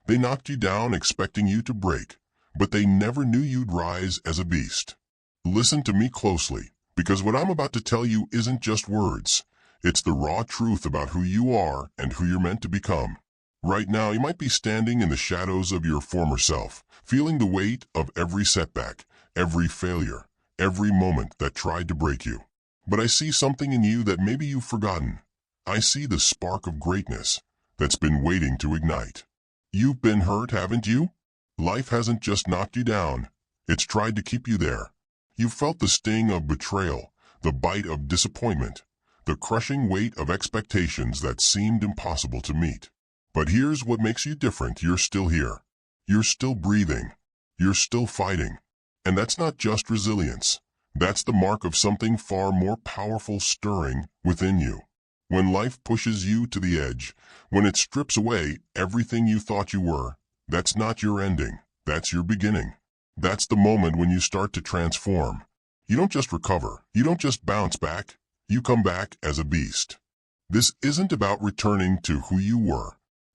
They knocked you down expecting you to break, but they never knew you'd rise as a beast. Listen to me closely, because what I'm about to tell you isn't just words. It's the raw truth about who you are and who you're meant to become. Right now, you might be standing in the shadows of your former self, feeling the weight of every setback, every failure, every moment that tried to break you. But I see something in you that maybe you've forgotten. I see the spark of greatness that's been waiting to ignite. You've been hurt, haven't you? Life hasn't just knocked you down. It's tried to keep you there. You've felt the sting of betrayal, the bite of disappointment, the crushing weight of expectations that seemed impossible to meet. But here's what makes you different. You're still here. You're still breathing. You're still fighting. And that's not just resilience. That's the mark of something far more powerful stirring within you. When life pushes you to the edge, when it strips away everything you thought you were, that's not your ending. That's your beginning. That's the moment when you start to transform. You don't just recover. You don't just bounce back. You come back as a beast. This isn't about returning to who you were.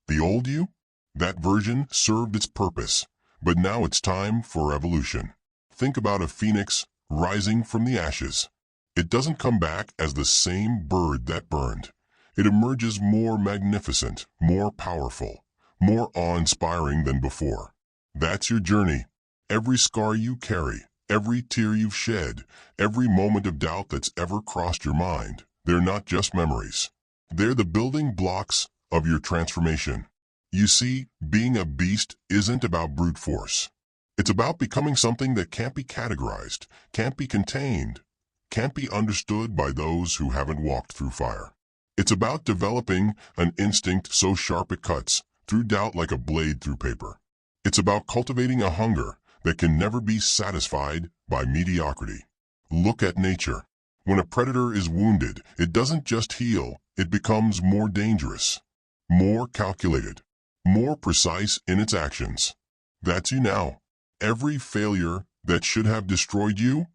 The old you? That version served its purpose, but now it's time for evolution. Think about a phoenix rising from the ashes. It doesn't come back as the same bird that burned. It emerges more magnificent, more powerful, more awe-inspiring than before. That's your journey. Every scar you carry, every tear you've shed, every moment of doubt that's ever crossed your mind, they're not just memories. They're the building blocks of your transformation. You see, being a beast isn't about brute force. It's about becoming something that can't be categorized, can't be contained, can't be understood by those who haven't walked through fire. It's about developing an instinct so sharp it cuts through doubt like a blade through paper. It's about cultivating a hunger that can never be satisfied by mediocrity. Look at nature. When a predator is wounded, it doesn't just heal, it becomes more dangerous, more calculated, more precise in its actions. That's you now. Every failure that should have destroyed you,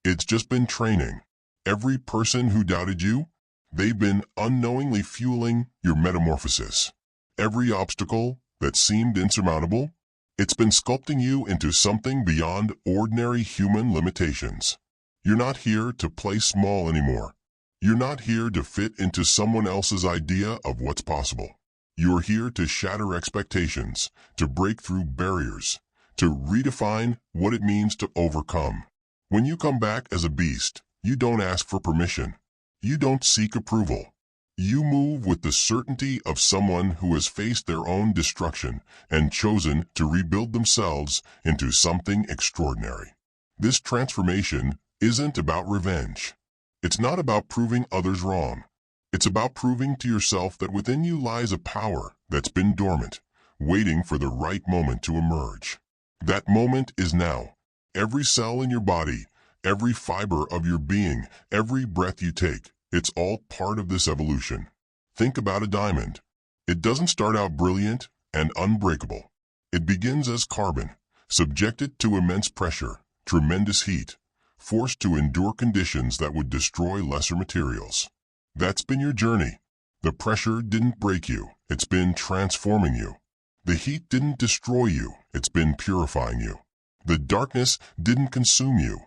it's just been training. Every person who doubted you, they've been unknowingly fueling your metamorphosis. Every obstacle that seemed insurmountable, it's been sculpting you into something beyond ordinary human limitations. You're not here to play small anymore. You're not here to fit into someone else's idea of what's possible. You're here to shatter expectations, to break through barriers, to redefine what it means to overcome. When you come back as a beast, you don't ask for permission. You don't seek approval. You move with the certainty of someone who has faced their own destruction and chosen to rebuild themselves into something extraordinary. This transformation isn't about revenge. It's not about proving others wrong. It's about proving to yourself that within you lies a power that's been dormant, waiting for the right moment to emerge. That moment is now. Every cell in your body, every fiber of your being, every breath you take, it's all part of this evolution. Think about a diamond. It doesn't start out brilliant and unbreakable. It begins as carbon, subjected to immense pressure, tremendous heat, forced to endure conditions that would destroy lesser materials. That's been your journey. The pressure didn't break you. It's been transforming you. The heat didn't destroy you. It's been purifying you. The darkness didn't consume you.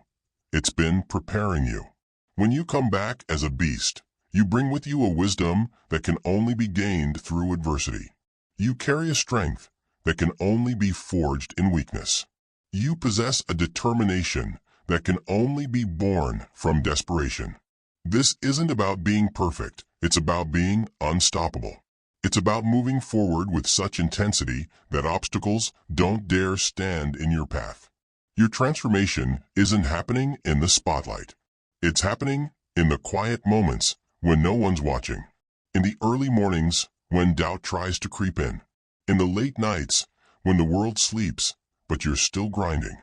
It's been preparing you. When you come back as a beast, you bring with you a wisdom that can only be gained through adversity. You carry a strength that can only be forged in weakness. You possess a determination that can only be born from desperation. This isn't about being perfect. It's about being unstoppable. It's about moving forward with such intensity that obstacles don't dare stand in your path. Your transformation isn't happening in the spotlight. It's happening in the quiet moments when no one's watching. In the early mornings when doubt tries to creep in. In the late nights when the world sleeps, but you're still grinding.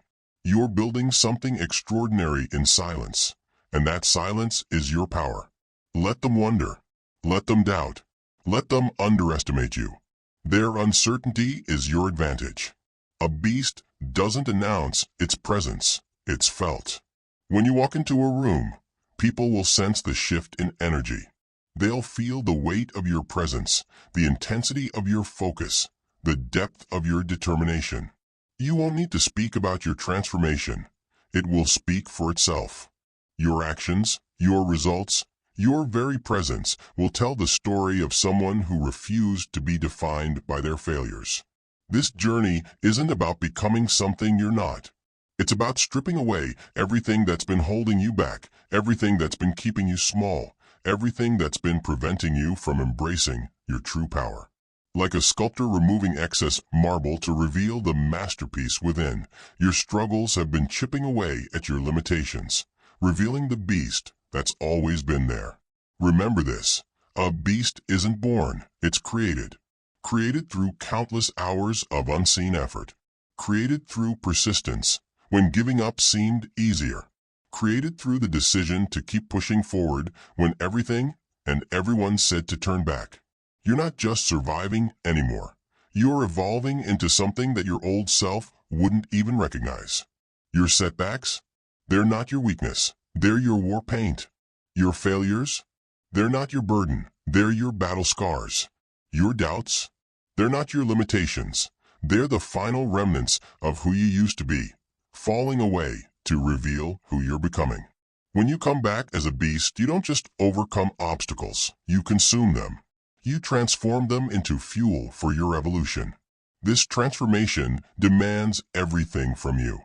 You're building something extraordinary in silence, and that silence is your power. Let them wonder. Let them doubt. Let them underestimate you. Their uncertainty is your advantage. A beast doesn't announce its presence, it's felt. When you walk into a room, people will sense the shift in energy. They'll feel the weight of your presence, the intensity of your focus, the depth of your determination. You won't need to speak about your transformation. It will speak for itself. Your actions, your results, your very presence will tell the story of someone who refused to be defined by their failures. This journey isn't about becoming something you're not. It's about stripping away everything that's been holding you back, everything that's been keeping you small, everything that's been preventing you from embracing your true power. Like a sculptor removing excess marble to reveal the masterpiece within, your struggles have been chipping away at your limitations, revealing the beast that's always been there. Remember this: a beast isn't born, it's created. Created through countless hours of unseen effort. Created through persistence, when giving up seemed easier. Created through the decision to keep pushing forward when everything and everyone said to turn back. You're not just surviving anymore. You're evolving into something that your old self wouldn't even recognize. Your setbacks? They're not your weakness. They're your war paint. Your failures? They're not your burden. They're your battle scars. Your doubts? They're not your limitations. They're the final remnants of who you used to be, falling away to reveal who you're becoming. When you come back as a beast, you don't just overcome obstacles. You consume them. You transform them into fuel for your evolution. This transformation demands everything from you.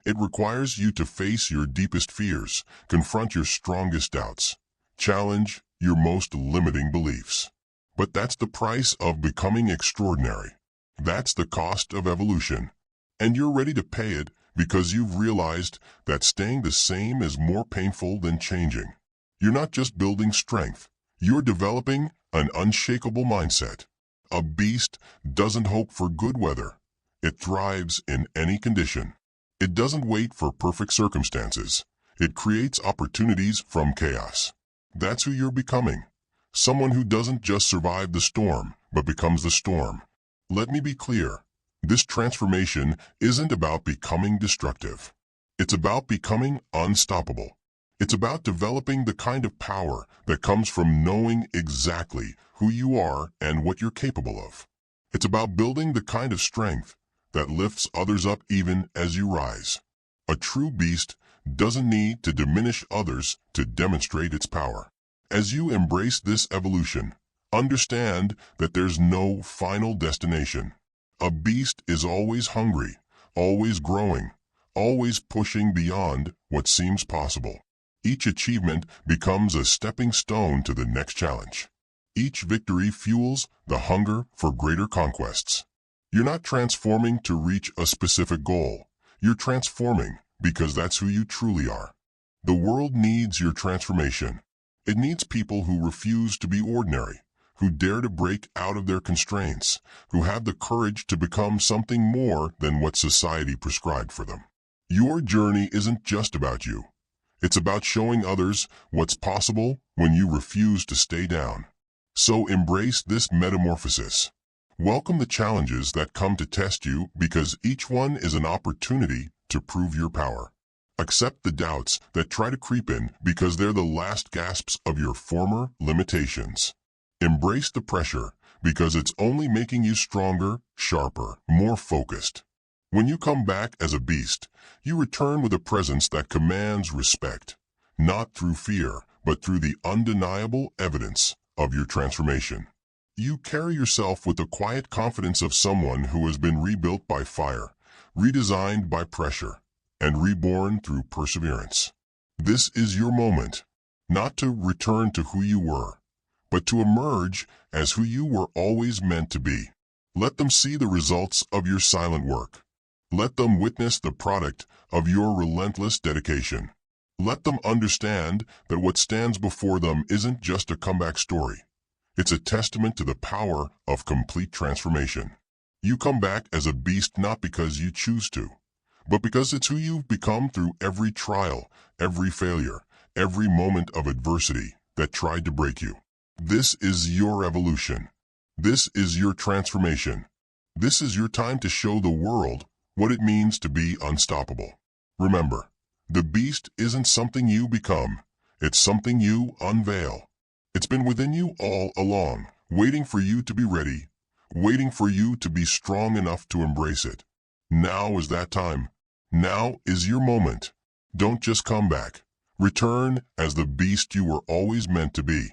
It requires you to face your deepest fears, confront your strongest doubts, challenge your most limiting beliefs. But that's the price of becoming extraordinary. That's the cost of evolution. And you're ready to pay it because you've realized that staying the same is more painful than changing. You're not just building strength. You're developing an unshakable mindset. A beast doesn't hope for good weather. It thrives in any condition. It doesn't wait for perfect circumstances. It creates opportunities from chaos. That's who you're becoming. Someone who doesn't just survive the storm, but becomes the storm. Let me be clear. This transformation isn't about becoming destructive. It's about becoming unstoppable. It's about developing the kind of power that comes from knowing exactly who you are and what you're capable of. It's about building the kind of strength that lifts others up even as you rise. A true beast doesn't need to diminish others to demonstrate its power. As you embrace this evolution, understand that there's no final destination. A beast is always hungry, always growing, always pushing beyond what seems possible. Each achievement becomes a stepping stone to the next challenge. Each victory fuels the hunger for greater conquests. You're not transforming to reach a specific goal. You're transforming because that's who you truly are. The world needs your transformation. It needs people who refuse to be ordinary, who dare to break out of their constraints, who have the courage to become something more than what society prescribed for them. Your journey isn't just about you. It's about showing others what's possible when you refuse to stay down. So embrace this metamorphosis. Welcome the challenges that come to test you because each one is an opportunity to prove your power. Accept the doubts that try to creep in because they're the last gasps of your former limitations. Embrace the pressure because it's only making you stronger, sharper, more focused. When you come back as a beast, you return with a presence that commands respect, not through fear, but through the undeniable evidence of your transformation. You carry yourself with the quiet confidence of someone who has been rebuilt by fire, redesigned by pressure, and reborn through perseverance. This is your moment, not to return to who you were, but to emerge as who you were always meant to be. Let them see the results of your silent work. Let them witness the product of your relentless dedication. Let them understand that what stands before them isn't just a comeback story. It's a testament to the power of complete transformation. You come back as a beast not because you choose to, but because it's who you've become through every trial, every failure, every moment of adversity that tried to break you. This is your evolution. This is your transformation. This is your time to show the world what it means to be unstoppable. Remember, the beast isn't something you become. It's something you unveil. It's been within you all along, waiting for you to be ready, waiting for you to be strong enough to embrace it. Now is that time. Now is your moment. Don't just come back. Return as the beast you were always meant to be.